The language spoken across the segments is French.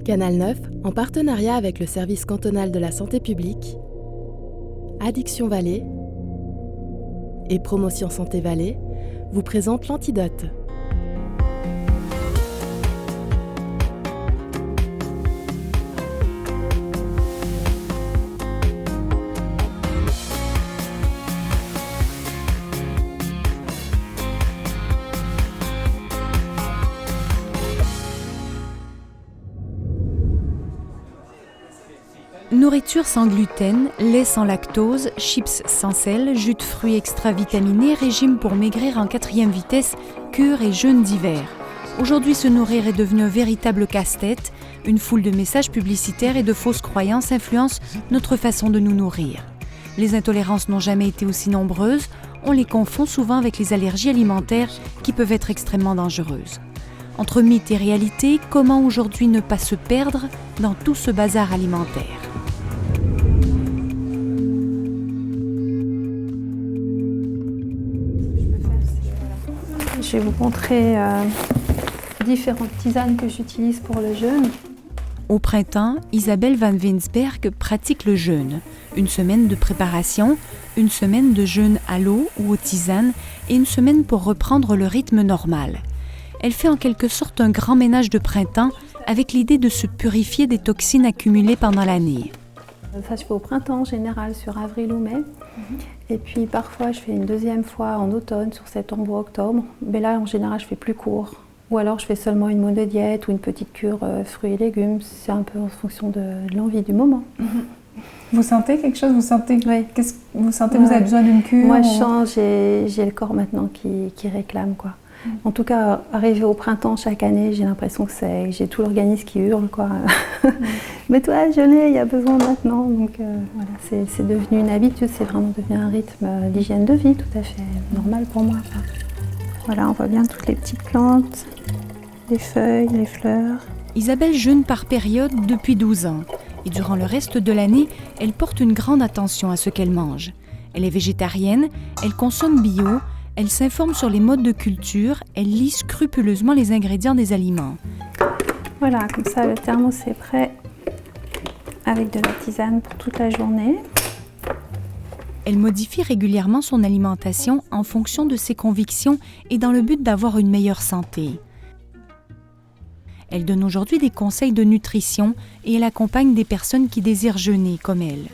Canal 9, en partenariat avec le service cantonal de la santé publique, Addiction Valais et Promotion Santé Valais, vous présente l'Antidote. Nourriture sans gluten, lait sans lactose, chips sans sel, jus de fruits extra vitaminés, régime pour maigrir en 4e vitesse, cure et jeûne d'hiver. Aujourd'hui, se nourrir est devenu un véritable casse-tête. Une foule de messages publicitaires et de fausses croyances influencent notre façon de nous nourrir. Les intolérances n'ont jamais été aussi nombreuses. On les confond souvent avec les allergies alimentaires qui peuvent être extrêmement dangereuses. Entre mythe et réalité, comment aujourd'hui ne pas se perdre dans tout ce bazar alimentaire ? Je vais vous montrer différentes tisanes que j'utilise pour le jeûne. Au printemps, Isabelle Van Winsberg pratique le jeûne. Une semaine de préparation, une semaine de jeûne à l'eau ou aux tisanes et une semaine pour reprendre le rythme normal. Elle fait en quelque sorte un grand ménage de printemps avec l'idée de se purifier des toxines accumulées pendant l'année. Ça, je fais au printemps en général, sur avril ou mai. Et puis parfois, je fais une deuxième fois en automne, sur septembre ou octobre. Mais là, en général, je fais plus court. Ou alors, je fais seulement une monodiète ou une petite cure fruits et légumes. C'est un peu en fonction de l'envie du moment. Vous sentez quelque chose ? Vous sentez, oui. Qu'est-ce que vous sentez ? Vous avez besoin d'une cure ? Moi, je sens, j'ai le corps maintenant qui réclame, quoi. En tout cas, arrivé au printemps chaque année, j'ai l'impression que j'ai tout l'organisme qui hurle, quoi. Mais toi, jeûner, il y a besoin maintenant. Donc voilà, c'est devenu une habitude, c'est vraiment devenu un rythme d'hygiène de vie tout à fait normal pour moi, quoi. Voilà, on voit bien toutes les petites plantes, les feuilles, les fleurs. Isabelle jeûne par période depuis 12 ans. Et durant le reste de l'année, elle porte une grande attention à ce qu'elle mange. Elle est végétarienne, elle consomme bio, elle s'informe sur les modes de culture, elle lit scrupuleusement les ingrédients des aliments. Voilà, comme ça le thermos est prêt avec de la tisane pour toute la journée. Elle modifie régulièrement son alimentation en fonction de ses convictions et dans le but d'avoir une meilleure santé. Elle donne aujourd'hui des conseils de nutrition et elle accompagne des personnes qui désirent jeûner comme elle.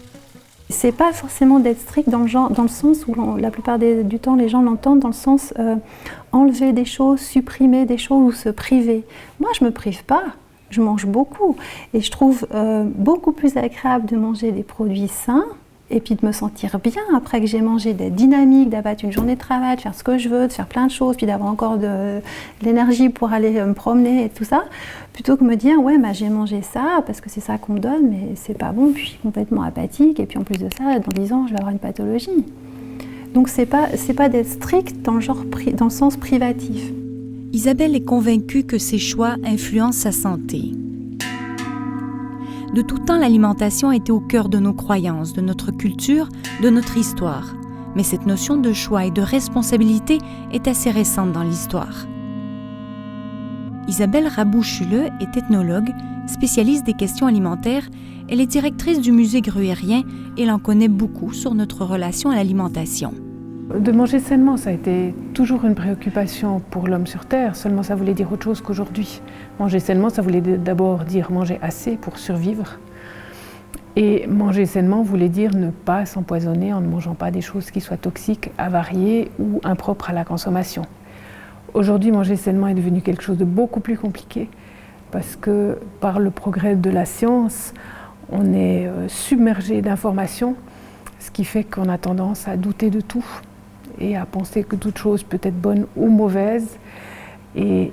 C'est pas forcément d'être strict dans le sens où la plupart du temps les gens l'entendent dans le sens enlever des choses, supprimer des choses ou se priver. Moi je me prive pas, je mange beaucoup et je trouve beaucoup plus agréable de manger des produits sains et puis de me sentir bien après que j'ai mangé, d'être dynamique, d'avoir une journée de travail, de faire ce que je veux, de faire plein de choses, puis d'avoir encore de l'énergie pour aller me promener et tout ça, plutôt que me dire ouais j'ai mangé ça parce que c'est ça qu'on me donne, mais c'est pas bon, puis je suis complètement apathique et puis en plus de ça, dans 10 ans je vais avoir une pathologie. Donc c'est pas d'être strict dans le sens privatif. Isabelle est convaincue que ses choix influencent sa santé. De tout temps, l'alimentation a été au cœur de nos croyances, de notre culture, de notre histoire. Mais cette notion de choix et de responsabilité est assez récente dans l'histoire. Isabelle Rabou-Schule est ethnologue, spécialiste des questions alimentaires. Elle est directrice du musée gruyérien et elle en connaît beaucoup sur notre relation à l'alimentation. De manger sainement, ça a été toujours une préoccupation pour l'homme sur Terre, seulement ça voulait dire autre chose qu'aujourd'hui. Manger sainement, ça voulait d'abord dire manger assez pour survivre. Et manger sainement voulait dire ne pas s'empoisonner en ne mangeant pas des choses qui soient toxiques, avariées ou impropres à la consommation. Aujourd'hui, manger sainement est devenu quelque chose de beaucoup plus compliqué parce que par le progrès de la science, on est submergé d'informations, ce qui fait qu'on a tendance à douter de tout et à penser que toute chose peut être bonne ou mauvaise. Et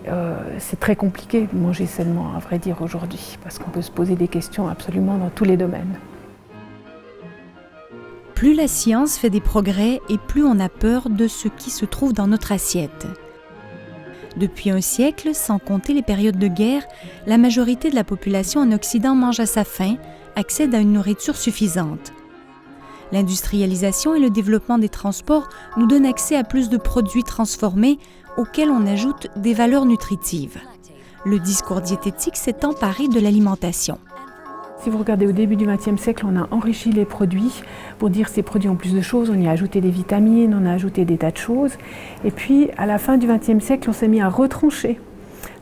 c'est très compliqué de manger sainement, à vrai dire, aujourd'hui, parce qu'on peut se poser des questions absolument dans tous les domaines. Plus la science fait des progrès et plus on a peur de ce qui se trouve dans notre assiette. Depuis un siècle, sans compter les périodes de guerre, la majorité de la population en Occident mange à sa faim, accède à une nourriture suffisante. L'industrialisation et le développement des transports nous donnent accès à plus de produits transformés auxquels on ajoute des valeurs nutritives. Le discours diététique s'est emparé de l'alimentation. Si vous regardez au début du XXe siècle, on a enrichi les produits pour dire ces produits ont plus de choses, on y a ajouté des vitamines, on a ajouté des tas de choses. Et puis à la fin du XXe siècle, on s'est mis à retrancher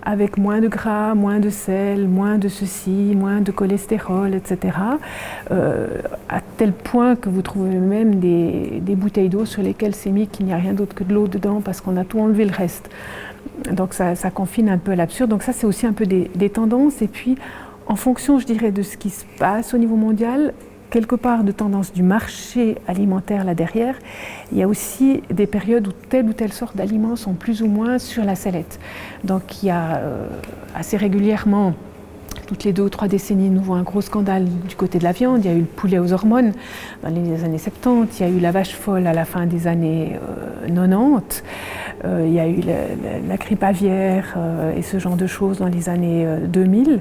avec moins de gras, moins de sel, moins de ceci, moins de cholestérol, etc. À tel point que vous trouvez même des bouteilles d'eau sur lesquelles c'est mis qu'il n'y a rien d'autre que de l'eau dedans parce qu'on a tout enlevé le reste. Donc ça confine un peu à l'absurde. Donc ça c'est aussi un peu des tendances. Et puis en fonction, je dirais, de ce qui se passe au niveau mondial, quelque part de tendance du marché alimentaire là derrière, il y a aussi des périodes où telle ou telle sorte d'aliments sont plus ou moins sur la sellette. Donc il y a assez régulièrement, toutes les 2 ou 3 décennies, nous voyons un gros scandale du côté de la viande. Il y a eu le poulet aux hormones dans les années 70, il y a eu la vache folle à la fin des années 90, il y a eu la grippe aviaire et ce genre de choses dans les années 2000.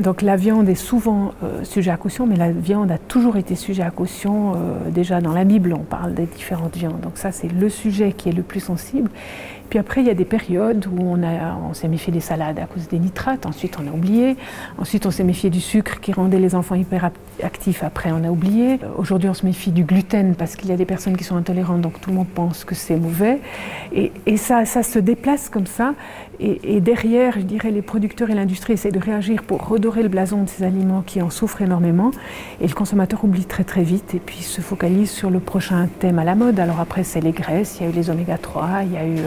Donc la viande est souvent sujet à caution, mais la viande a toujours été sujet à caution. Déjà dans la Bible, on parle des différentes viandes. Donc ça, c'est le sujet qui est le plus sensible. Puis après, il y a des périodes où on s'est méfié des salades à cause des nitrates. Ensuite, on a oublié. Ensuite, on s'est méfié du sucre qui rendait les enfants hyperactifs. Après, on a oublié. Aujourd'hui, on se méfie du gluten parce qu'il y a des personnes qui sont intolérantes, donc tout le monde pense que c'est mauvais. Et ça se déplace comme ça. Et derrière, je dirais, les producteurs et l'industrie essaient de réagir pour redorer le blason de ces aliments qui en souffrent énormément. Et le consommateur oublie très très vite et puis se focalise sur le prochain thème à la mode. Alors après, c'est les graisses, il y a eu les oméga 3, il y a eu...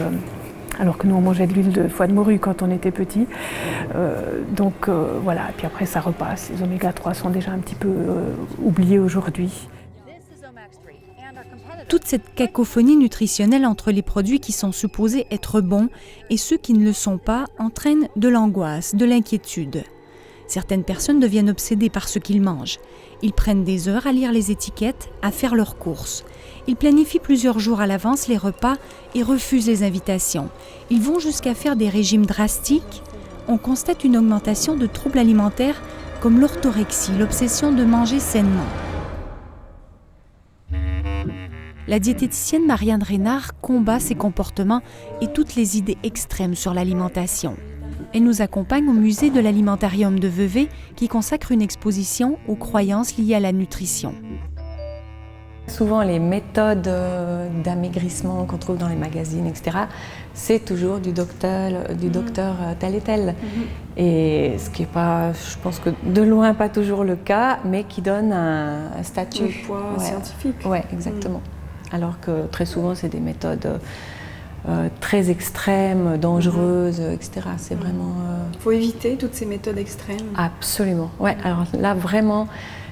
alors que nous, on mangeait de l'huile de foie de morue quand on était petit. Donc voilà, et puis après, ça repasse. Les oméga 3 sont déjà un petit peu oubliés aujourd'hui. Toute cette cacophonie nutritionnelle entre les produits qui sont supposés être bons et ceux qui ne le sont pas entraîne de l'angoisse, de l'inquiétude. Certaines personnes deviennent obsédées par ce qu'ils mangent. Ils prennent des heures à lire les étiquettes, à faire leurs courses. Ils planifient plusieurs jours à l'avance les repas et refusent les invitations. Ils vont jusqu'à faire des régimes drastiques. On constate une augmentation de troubles alimentaires comme l'orthorexie, l'obsession de manger sainement. La diététicienne Marianne Reynard combat ces comportements et toutes les idées extrêmes sur l'alimentation. Elle nous accompagne au musée de l'Alimentarium de Vevey qui consacre une exposition aux croyances liées à la nutrition. Souvent, les méthodes d'amaigrissement qu'on trouve dans les magazines, etc., c'est toujours du docteur tel et tel. Et ce qui n'est pas, je pense que de loin, pas toujours le cas, mais qui donne un statut. Un poids scientifique. Oui, exactement. Alors que très souvent, c'est des méthodes très extrêmes, dangereuses, etc. C'est vraiment... Il faut éviter toutes ces méthodes extrêmes. Absolument. Ouais. Alors là, vraiment,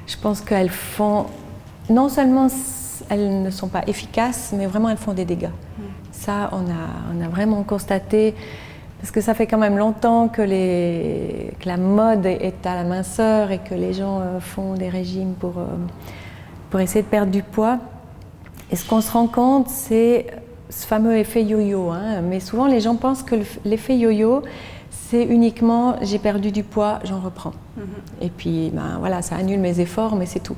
je pense qu'elles font... Non seulement elles ne sont pas efficaces, mais vraiment elles font des dégâts. Ça, on a vraiment constaté, parce que ça fait quand même longtemps que la mode est à la minceur et que les gens font des régimes pour essayer de perdre du poids. Et ce qu'on se rend compte, c'est ce fameux effet yo-yo. Mais souvent, les gens pensent que l'effet yo-yo, c'est uniquement j'ai perdu du poids, j'en reprends. Et puis, voilà, ça annule mes efforts, mais c'est tout.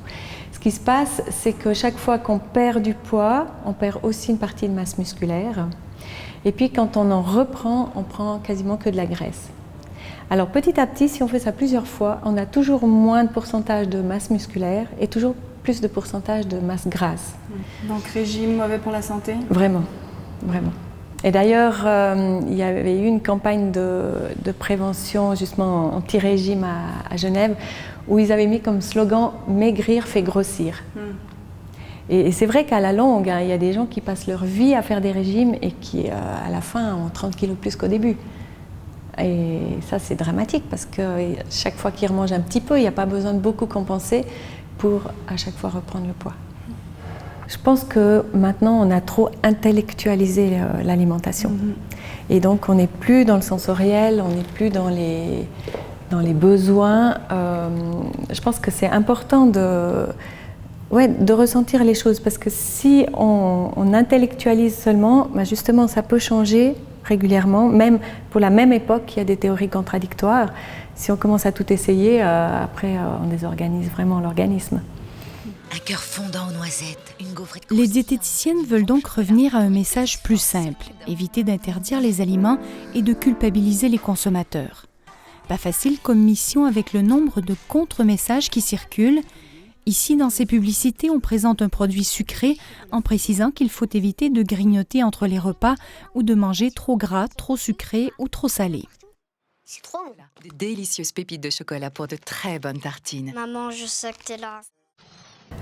Ce qui se passe, c'est que chaque fois qu'on perd du poids, on perd aussi une partie de masse musculaire. Et puis, quand on en reprend, on prend quasiment que de la graisse. Alors, petit à petit, si on fait ça plusieurs fois, on a toujours moins de pourcentage de masse musculaire et toujours plus de pourcentage de masse grasse. Donc, régime mauvais pour la santé ? Vraiment, vraiment. Et d'ailleurs, il y avait eu une campagne de prévention, justement anti-régime à Genève, où ils avaient mis comme slogan « Maigrir fait grossir ». Et c'est vrai qu'à la longue, il y a des gens qui passent leur vie à faire des régimes et qui, à la fin, ont 30 kilos plus qu'au début. Et ça, c'est dramatique parce que chaque fois qu'ils remangent un petit peu, il n'y a pas besoin de beaucoup compenser pour à chaque fois reprendre le poids. Je pense que maintenant, on a trop intellectualisé l'alimentation. Et donc, on n'est plus dans le sensoriel, on n'est plus dans les besoins. Je pense que c'est important de ressentir les choses, parce que si on intellectualise seulement, justement, ça peut changer régulièrement. Même pour la même époque, il y a des théories contradictoires. Si on commence à tout essayer, après, on désorganise vraiment l'organisme. un cœur fondant aux noisettes, une gaufrette Les diététiciennes veulent donc revenir à un message plus simple, éviter d'interdire les aliments et de culpabiliser les consommateurs. Pas facile comme mission avec le nombre de contre-messages qui circulent. Ici, dans ces publicités, on présente un produit sucré en précisant qu'il faut éviter de grignoter entre les repas ou de manger trop gras, trop sucré ou trop salé. C'est trop bon. De délicieuses pépites de chocolat pour de très bonnes tartines. Maman, je sais que t'es là.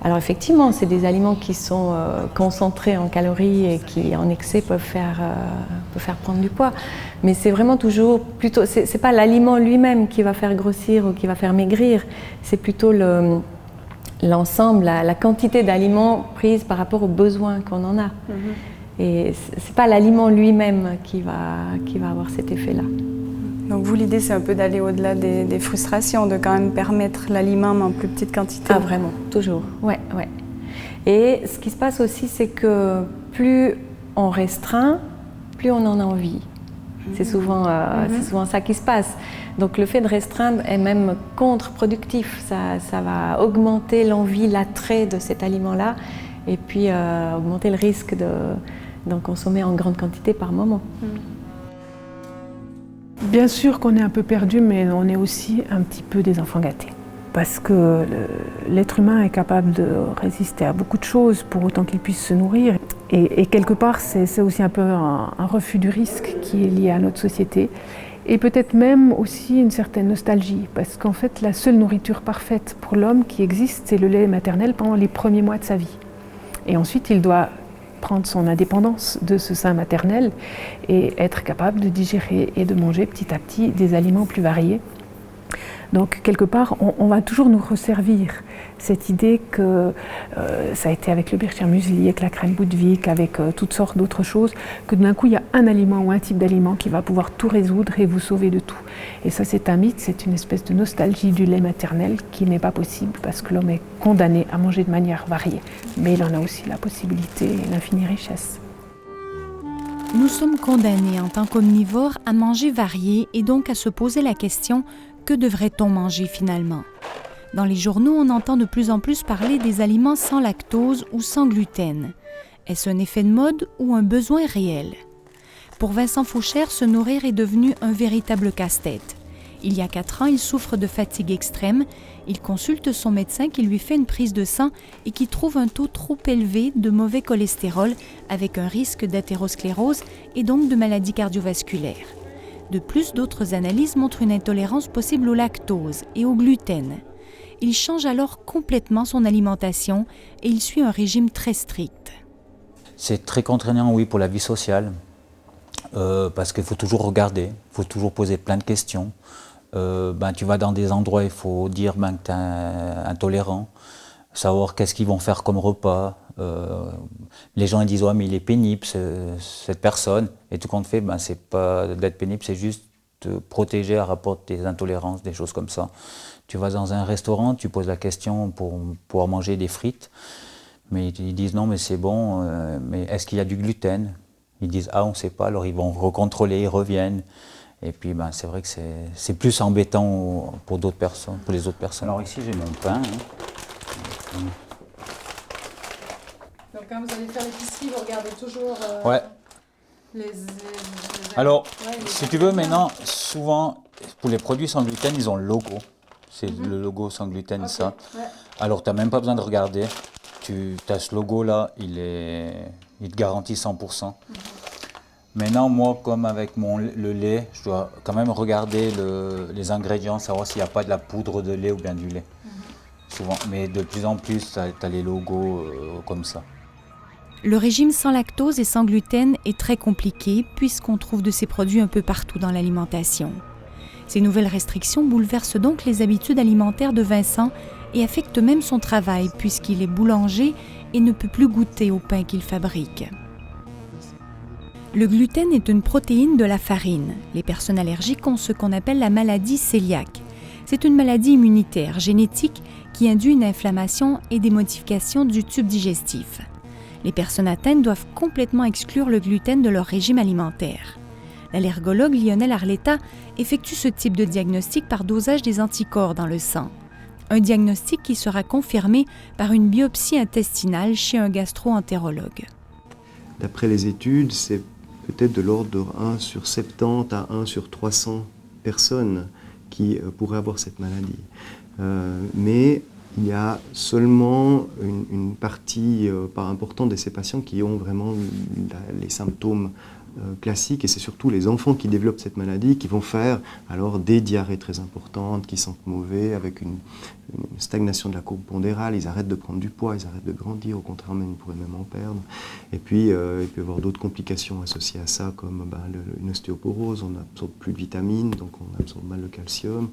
Alors effectivement, c'est des aliments qui sont concentrés en calories et qui en excès peuvent faire prendre du poids. Mais c'est vraiment toujours plutôt, c'est pas l'aliment lui-même qui va faire grossir ou qui va faire maigrir, c'est plutôt l'ensemble, la quantité d'aliments prise par rapport aux besoins qu'on en a. Et c'est pas l'aliment lui-même qui va avoir cet effet-là. Donc vous, l'idée, c'est un peu d'aller au-delà des frustrations, de quand même permettre l'aliment mais en plus petite quantité. Ah vraiment, toujours, ouais. Et ce qui se passe aussi, c'est que plus on restreint, plus on en a envie. C'est souvent ça qui se passe. Donc le fait de restreindre est même contre-productif. Ça va augmenter l'envie, l'attrait de cet aliment-là et puis augmenter le risque d'en consommer en grande quantité par moment. Bien sûr qu'on est un peu perdu, mais on est aussi un petit peu des enfants gâtés. Parce que l'être humain est capable de résister à beaucoup de choses pour autant qu'il puisse se nourrir. Et quelque part, c'est aussi un peu un refus du risque qui est lié à notre société. Et peut-être même aussi une certaine nostalgie. Parce qu'en fait, la seule nourriture parfaite pour l'homme qui existe, c'est le lait maternel pendant les premiers mois de sa vie. Et ensuite, il doit prendre son indépendance de ce sein maternel et être capable de digérer et de manger petit à petit des aliments plus variés. Donc quelque part, on va toujours nous resservir cette idée que ça a été avec le Bircher Muesli, avec la crème Boudewijk, avec toutes sortes d'autres choses, que d'un coup il y a un aliment ou un type d'aliment qui va pouvoir tout résoudre et vous sauver de tout. Et ça c'est un mythe, c'est une espèce de nostalgie du lait maternel qui n'est pas possible parce que l'homme est condamné à manger de manière variée. Mais il en a aussi la possibilité et l'infinie richesse. Nous sommes condamnés en tant qu'omnivores à manger varié et donc à se poser la question: que devrait-on manger finalement? Dans les journaux, on entend de plus en plus parler des aliments sans lactose ou sans gluten. Est-ce un effet de mode ou un besoin réel? Pour Vincent Fauchère, se nourrir est devenu un véritable casse-tête. Il y a 4 ans, il souffre de fatigue extrême. Il consulte son médecin qui lui fait une prise de sang et qui trouve un taux trop élevé de mauvais cholestérol avec un risque d'athérosclérose et donc de maladies cardiovasculaires. De plus, d'autres analyses montrent une intolérance possible au lactose et au gluten. Il change alors complètement son alimentation et il suit un régime très strict. C'est très contraignant, oui, pour la vie sociale, parce qu'il faut toujours regarder, il faut toujours poser plein de questions. Tu vas dans des endroits, il faut dire que tu es intolérant, savoir qu'est-ce qu'ils vont faire comme repas. Les gens ils disent ouais, mais il est pénible cette personne, et tout compte fait, c'est pas d'être pénible, c'est juste te protéger à rapport de tes intolérances, des choses comme ça. Tu vas dans un restaurant, tu poses la question pour pouvoir manger des frites, mais ils disent non mais c'est bon, mais est-ce qu'il y a du gluten? Ils disent ah on sait pas, alors ils vont recontrôler, ils reviennent. Et puis c'est vrai que c'est plus embêtant pour d'autres personnes, pour les autres personnes. Alors ici j'ai mon pain. Donc quand vous allez faire l'épicerie, vous regardez toujours les Alors, si tu veux, maintenant, souvent, pour les produits sans gluten, ils ont le logo. C'est le logo sans gluten, okay. Ça. Ouais. Alors, tu n'as même pas besoin de regarder. Tu as ce logo-là, il te garantit 100%. Maintenant, moi, comme avec le lait, je dois quand même regarder les ingrédients, savoir s'il n'y a pas de la poudre de lait ou bien du lait. Souvent. Mais de plus en plus, tu as les logos comme ça. Le régime sans lactose et sans gluten est très compliqué puisqu'on trouve de ces produits un peu partout dans l'alimentation. Ces nouvelles restrictions bouleversent donc les habitudes alimentaires de Vincent et affectent même son travail puisqu'il est boulanger et ne peut plus goûter au pain qu'il fabrique. Le gluten est une protéine de la farine. Les personnes allergiques ont ce qu'on appelle la maladie cœliaque. C'est une maladie immunitaire génétique qui induit une inflammation et des modifications du tube digestif. Les personnes atteintes doivent complètement exclure le gluten de leur régime alimentaire. L'allergologue Lionel Arletta effectue ce type de diagnostic par dosage des anticorps dans le sang. Un diagnostic qui sera confirmé par une biopsie intestinale chez un gastro-entérologue. D'après les études, c'est peut-être de l'ordre de 1 sur 70 à 1 sur 300 personnes qui pourraient avoir cette maladie. Mais il y a seulement une partie pas importante de ces patients qui ont vraiment les symptômes classiques, et c'est surtout les enfants qui développent cette maladie qui vont faire alors des diarrhées très importantes, qui sentent mauvais, avec une stagnation de la courbe pondérale, ils arrêtent de prendre du poids, ils arrêtent de grandir, au contraire même, ils pourraient même en perdre. Et puis il peut y avoir d'autres complications associées à ça, comme une ostéoporose, on n'absorbe plus de vitamines, donc on absorbe mal le calcium,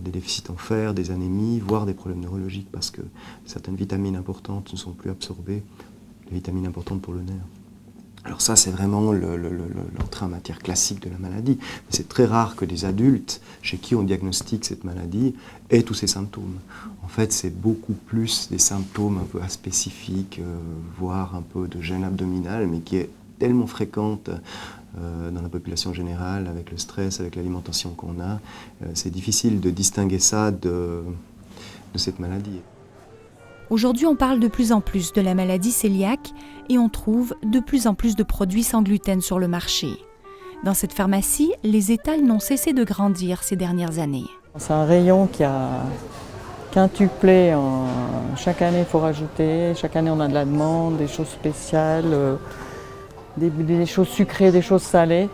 des déficits en fer, des anémies, voire des problèmes neurologiques parce que certaines vitamines importantes ne sont plus absorbées, les vitamines importantes pour le nerf. Alors ça, c'est vraiment l'entrée en matière classique de la maladie. C'est très rare que des adultes, chez qui on diagnostique cette maladie, aient tous ces symptômes. En fait, c'est beaucoup plus des symptômes un peu aspécifiques, voire un peu de gêne abdominale, mais qui est tellement fréquente dans la population générale, avec le stress, avec l'alimentation qu'on a. C'est difficile de distinguer ça de cette maladie. Aujourd'hui, on parle de plus en plus de la maladie cœliaque et on trouve de plus en plus de produits sans gluten sur le marché. Dans cette pharmacie, les étals n'ont cessé de grandir ces dernières années. C'est un rayon qui a quintuplé. Chaque année, il faut rajouter. Chaque année, on a de la demande, des choses spéciales, des choses sucrées, des choses salées.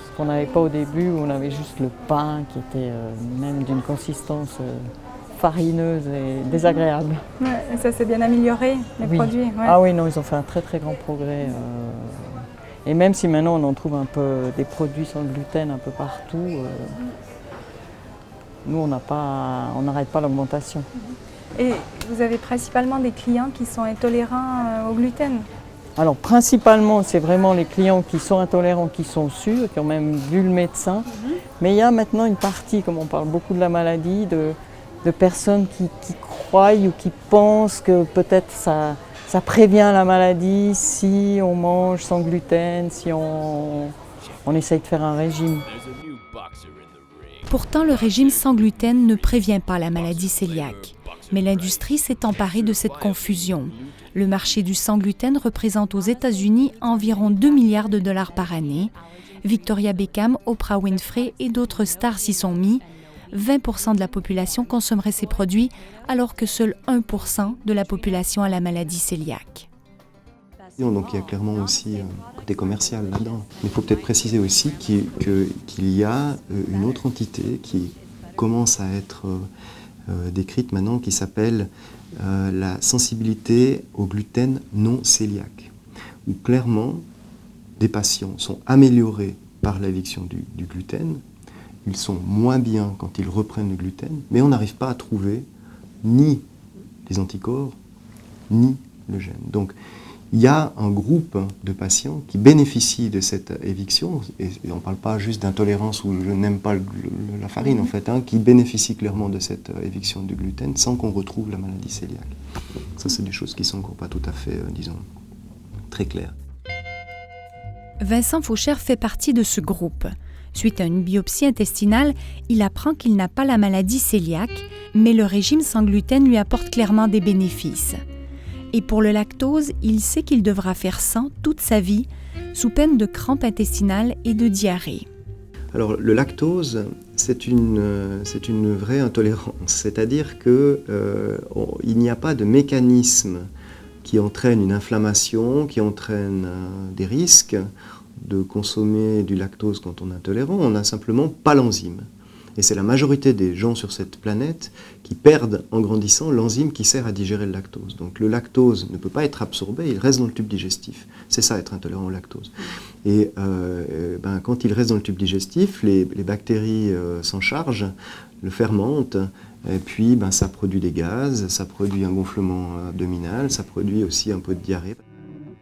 Ce qu'on n'avait pas au début, où on avait juste le pain qui était même d'une consistance farineuse et désagréable. Ouais, et ça s'est bien amélioré, les produits. Ouais. Ah oui, non, ils ont fait un très très grand progrès. Et même si maintenant on en trouve un peu des produits sans gluten un peu partout, nous on n'arrête pas l'augmentation. Et vous avez principalement des clients qui sont intolérants au gluten? Alors principalement, c'est vraiment les clients qui sont intolérants, qui sont sûrs, qui ont même vu le médecin. Mais il y a maintenant une partie, comme on parle beaucoup de la maladie, de personnes qui croient ou qui pensent que peut-être ça prévient la maladie si on mange sans gluten, si on essaye de faire un régime. Pourtant, le régime sans gluten ne prévient pas la maladie cœliaque. Mais l'industrie s'est emparée de cette confusion. Le marché du sans gluten représente aux États-Unis environ 2 milliards de dollars par année. Victoria Beckham, Oprah Winfrey et d'autres stars s'y sont mis. 20% de la population consommerait ces produits, alors que seul 1% de la population a la maladie cœliaque. Donc il y a clairement aussi un côté commercial là-dedans. Mais il faut peut-être préciser aussi qu'il y a une autre entité qui commence à être décrite maintenant, qui s'appelle la sensibilité au gluten non cœliaque, où clairement des patients sont améliorés par l'éviction du gluten. Ils sont moins bien quand ils reprennent le gluten, mais on n'arrive pas à trouver ni les anticorps, ni le gène. Donc, il y a un groupe de patients qui bénéficient de cette éviction, et on ne parle pas juste d'intolérance ou je n'aime pas la farine en fait, qui bénéficient clairement de cette éviction du gluten sans qu'on retrouve la maladie cœliaque. Ça, c'est des choses qui ne sont encore pas tout à fait, disons, très claires. Vincent Faucher fait partie de ce groupe. Suite à une biopsie intestinale, il apprend qu'il n'a pas la maladie cœliaque, mais le régime sans gluten lui apporte clairement des bénéfices. Et pour le lactose, il sait qu'il devra faire sans toute sa vie, sous peine de crampes intestinales et de diarrhée. Alors le lactose, c'est une vraie intolérance, c'est-à-dire qu'il n'y a pas de mécanisme qui entraîne une inflammation, qui entraîne des risques de consommer du lactose quand on est intolérant, on n'a simplement pas l'enzyme. Et c'est la majorité des gens sur cette planète qui perdent en grandissant l'enzyme qui sert à digérer le lactose. Donc le lactose ne peut pas être absorbé, il reste dans le tube digestif. C'est ça être intolérant au lactose. Et quand il reste dans le tube digestif, les bactéries s'en chargent, le fermentent, et puis ça produit des gaz, ça produit un gonflement abdominal, ça produit aussi un peu de diarrhée.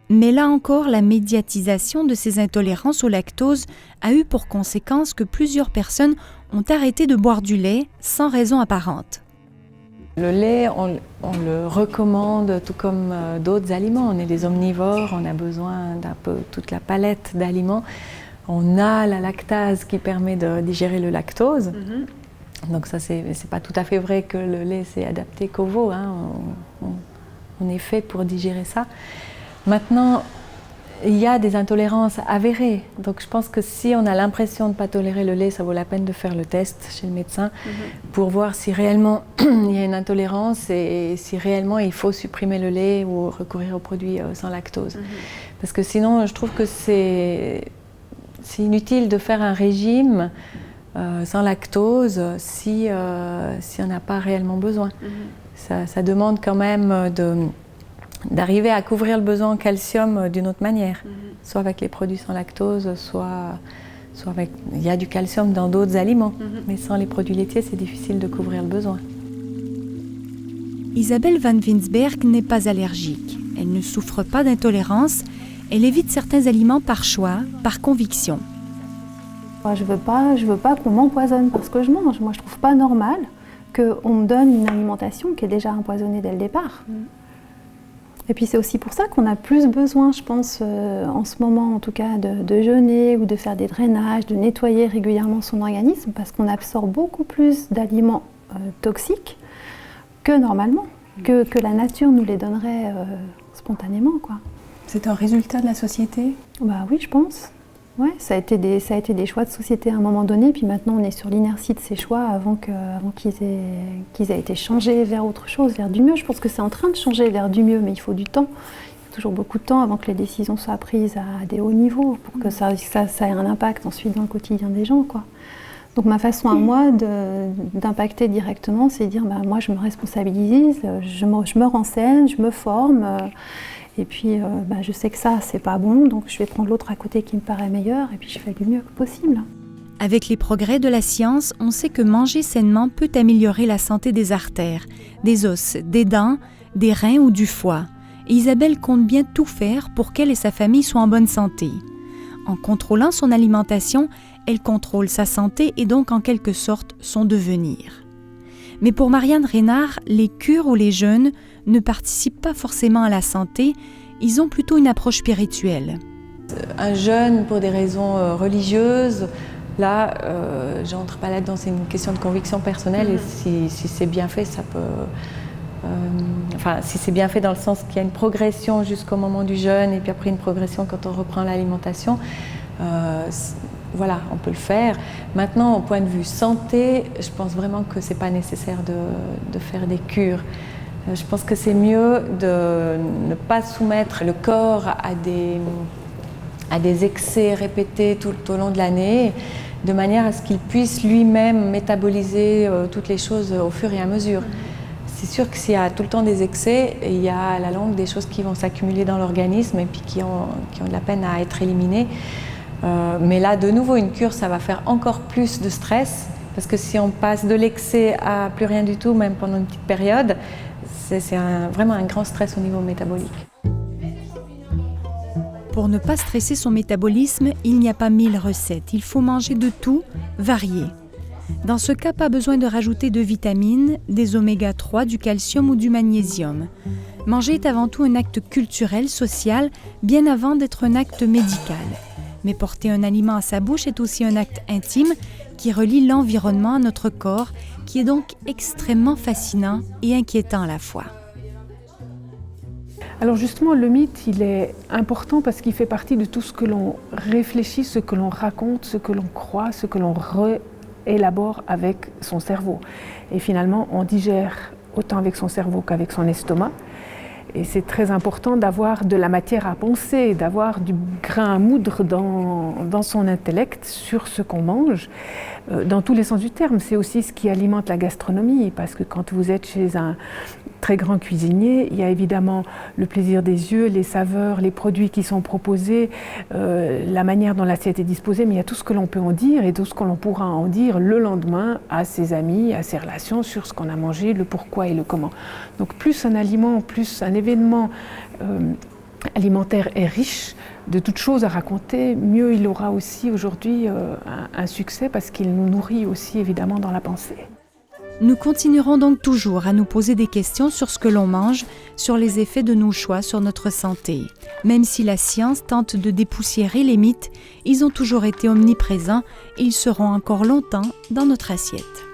Mais là encore, la médiatisation de ces intolérances au lactose a eu pour conséquence que plusieurs personnes ont arrêté de boire du lait sans raison apparente. Le lait, on le recommande tout comme d'autres aliments. On est des omnivores, on a besoin d'un peu toute la palette d'aliments. On a la lactase qui permet de digérer le lactose. Donc ça, c'est pas tout à fait vrai que le lait s'est adapté qu'au veau, hein. On est fait pour digérer ça. Maintenant, il y a des intolérances avérées. Donc je pense que si on a l'impression de ne pas tolérer le lait, ça vaut la peine de faire le test chez le médecin pour voir si réellement il y a une intolérance et si réellement il faut supprimer le lait ou recourir aux produits sans lactose. Parce que sinon, je trouve que c'est inutile de faire un régime sans lactose si on n'a pas réellement besoin. Ça demande quand même d'arriver à couvrir le besoin en calcium d'une autre manière, soit avec les produits sans lactose, soit avec... Il y a du calcium dans d'autres aliments, mais sans les produits laitiers, c'est difficile de couvrir le besoin. Isabelle Van Winsberg n'est pas allergique. Elle ne souffre pas d'intolérance. Elle évite certains aliments par choix, par conviction. Je veux pas qu'on m'empoisonne parce que je mange. Moi, je trouve pas normal qu'on me donne une alimentation qui est déjà empoisonnée dès le départ. Et puis c'est aussi pour ça qu'on a plus besoin, je pense, en ce moment en tout cas, de jeûner ou de faire des drainages, de nettoyer régulièrement son organisme, parce qu'on absorbe beaucoup plus d'aliments toxiques que normalement, que la nature nous les donnerait spontanément, quoi. C'est un résultat de la société ? Bah oui, je pense. Ouais, ça a été des choix de société à un moment donné, puis maintenant on est sur l'inertie de ces choix avant qu'ils aient été changés vers autre chose, vers du mieux. Je pense que c'est en train de changer vers du mieux, mais il faut du temps. Il y a toujours beaucoup de temps avant que les décisions soient prises à des hauts niveaux, pour que ça ait un impact ensuite dans le quotidien des gens, quoi. Donc ma façon à moi d'impacter directement, c'est de dire moi je me responsabilise, je me renseigne, je me forme. Et puis, je sais que ça, c'est pas bon, donc je vais prendre l'autre à côté qui me paraît meilleur, et puis je fais du mieux que possible. Avec les progrès de la science, on sait que manger sainement peut améliorer la santé des artères, des os, des dents, des reins ou du foie. Et Isabelle compte bien tout faire pour qu'elle et sa famille soient en bonne santé. En contrôlant son alimentation, elle contrôle sa santé et donc en quelque sorte son devenir. Mais pour Marianne Reynard, les cures ou les jeûnes ne participent pas forcément à la santé, ils ont plutôt une approche spirituelle. Un jeûne pour des raisons religieuses, là, j'entre pas là-dedans, c'est une question de conviction personnelle et si c'est bien fait, ça peut... si c'est bien fait dans le sens qu'il y a une progression jusqu'au moment du jeûne et puis après une progression quand on reprend l'alimentation, voilà, on peut le faire. Maintenant, au point de vue santé, je pense vraiment que c'est pas nécessaire de faire des cures. Je pense que c'est mieux de ne pas soumettre le corps à des excès répétés tout au long de l'année, de manière à ce qu'il puisse lui-même métaboliser toutes les choses au fur et à mesure. C'est sûr que s'il y a tout le temps des excès, il y a à la longue des choses qui vont s'accumuler dans l'organisme et puis qui ont de la peine à être éliminées. Mais là, de nouveau, une cure, ça va faire encore plus de stress, parce que si on passe de l'excès à plus rien du tout, même pendant une petite période, c'est vraiment un grand stress au niveau métabolique. Pour ne pas stresser son métabolisme, il n'y a pas 1000 recettes. Il faut manger de tout, varié. Dans ce cas, pas besoin de rajouter de vitamines, des oméga-3, du calcium ou du magnésium. Manger est avant tout un acte culturel, social, bien avant d'être un acte médical. Mais porter un aliment à sa bouche est aussi un acte intime qui relie l'environnement à notre corps, qui est donc extrêmement fascinant et inquiétant à la fois. Alors justement, le mythe, il est important parce qu'il fait partie de tout ce que l'on réfléchit, ce que l'on raconte, ce que l'on croit, ce que l'on réélabore avec son cerveau. Et finalement, on digère autant avec son cerveau qu'avec son estomac. Et c'est très important d'avoir de la matière à penser, d'avoir du grain à moudre dans son intellect sur ce qu'on mange, dans tous les sens du terme. C'est aussi ce qui alimente la gastronomie, parce que quand vous êtes chez un très grand cuisinier, il y a évidemment le plaisir des yeux, les saveurs, les produits qui sont proposés, la manière dont l'assiette est disposée, mais il y a tout ce que l'on peut en dire et tout ce que l'on pourra en dire le lendemain à ses amis, à ses relations, sur ce qu'on a mangé, le pourquoi et le comment. Donc plus un aliment, plus un événement alimentaire est riche de toutes choses à raconter, mieux il aura aussi aujourd'hui un succès, parce qu'il nous nourrit aussi évidemment dans la pensée. Nous continuerons donc toujours à nous poser des questions sur ce que l'on mange, sur les effets de nos choix sur notre santé. Même si la science tente de dépoussiérer les mythes, ils ont toujours été omniprésents et ils seront encore longtemps dans notre assiette.